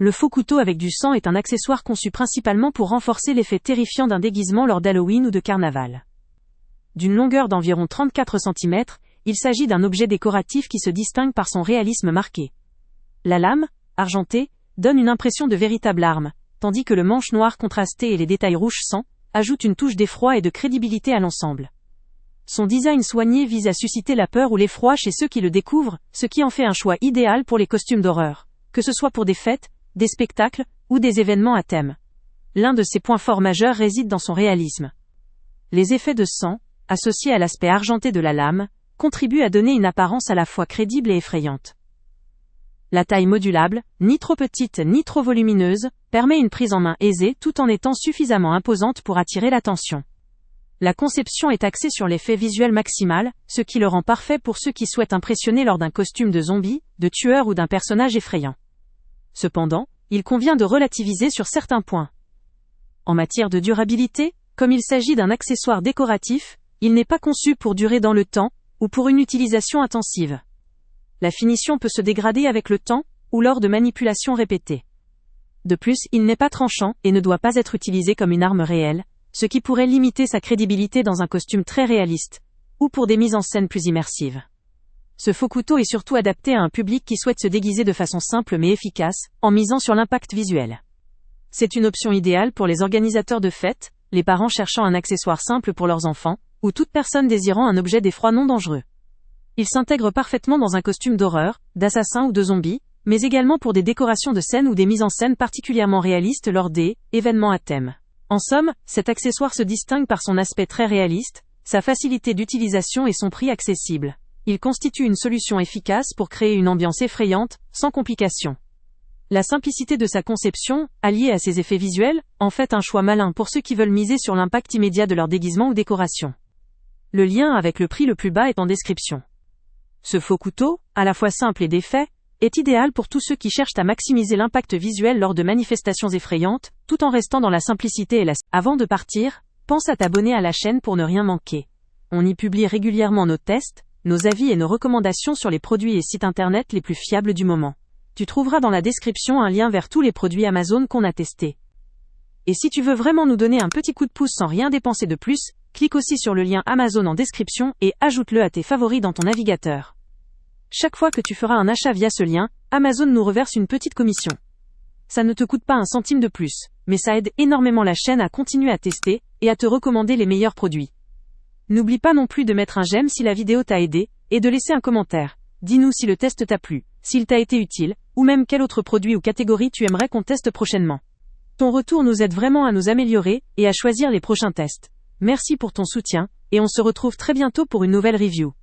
Le faux couteau avec du sang est un accessoire conçu principalement pour renforcer l'effet terrifiant d'un déguisement lors d'Halloween ou de carnaval. D'une longueur d'environ 34 cm, il s'agit d'un objet décoratif qui se distingue par son réalisme marqué. La lame, argentée, donne une impression de véritable arme, tandis que le manche noir contrasté et les détails rouge sang ajoutent une touche d'effroi et de crédibilité à l'ensemble. Son design soigné vise à susciter la peur ou l'effroi chez ceux qui le découvrent, ce qui en fait un choix idéal pour les costumes d'horreur, que ce soit pour des fêtes, des spectacles, ou des événements à thème. L'un de ses points forts majeurs réside dans son réalisme. Les effets de sang, associés à l'aspect argenté de la lame, contribuent à donner une apparence à la fois crédible et effrayante. La taille modulable, ni trop petite ni trop volumineuse, permet une prise en main aisée tout en étant suffisamment imposante pour attirer l'attention. La conception est axée sur l'effet visuel maximal, ce qui le rend parfait pour ceux qui souhaitent impressionner lors d'un costume de zombie, de tueur ou d'un personnage effrayant. Cependant, il convient de relativiser sur certains points. En matière de durabilité, comme il s'agit d'un accessoire décoratif, il n'est pas conçu pour durer dans le temps, ou pour une utilisation intensive. La finition peut se dégrader avec le temps, ou lors de manipulations répétées. De plus, il n'est pas tranchant, et ne doit pas être utilisé comme une arme réelle, ce qui pourrait limiter sa crédibilité dans un costume très réaliste, ou pour des mises en scène plus immersives. Ce faux couteau est surtout adapté à un public qui souhaite se déguiser de façon simple mais efficace, en misant sur l'impact visuel. C'est une option idéale pour les organisateurs de fêtes, les parents cherchant un accessoire simple pour leurs enfants, ou toute personne désirant un objet d'effroi non dangereux. Il s'intègre parfaitement dans un costume d'horreur, d'assassin ou de zombie, mais également pour des décorations de scène ou des mises en scène particulièrement réalistes lors des événements à thème. En somme, cet accessoire se distingue par son aspect très réaliste, sa facilité d'utilisation et son prix accessible. Il constitue une solution efficace pour créer une ambiance effrayante, sans complications. La simplicité de sa conception, alliée à ses effets visuels, en fait un choix malin pour ceux qui veulent miser sur l'impact immédiat de leur déguisement ou décoration. Le lien avec le prix le plus bas est en description. Ce faux couteau, à la fois simple et défait, est idéal pour tous ceux qui cherchent à maximiser l'impact visuel lors de manifestations effrayantes, tout en restant dans la simplicité et la... Avant de partir, pense à t'abonner à la chaîne pour ne rien manquer. On y publie régulièrement nos tests, nos avis et nos recommandations sur les produits et sites internet les plus fiables du moment. Tu trouveras dans la description un lien vers tous les produits Amazon qu'on a testés. Et si tu veux vraiment nous donner un petit coup de pouce sans rien dépenser de plus, clique aussi sur le lien Amazon en description et ajoute-le à tes favoris dans ton navigateur. Chaque fois que tu feras un achat via ce lien, Amazon nous reverse une petite commission. Ça ne te coûte pas un centime de plus, mais ça aide énormément la chaîne à continuer à tester et à te recommander les meilleurs produits. N'oublie pas non plus de mettre un j'aime si la vidéo t'a aidé, et de laisser un commentaire. Dis-nous si le test t'a plu, s'il t'a été utile, ou même quel autre produit ou catégorie tu aimerais qu'on teste prochainement. Ton retour nous aide vraiment à nous améliorer et à choisir les prochains tests. Merci pour ton soutien, et on se retrouve très bientôt pour une nouvelle review.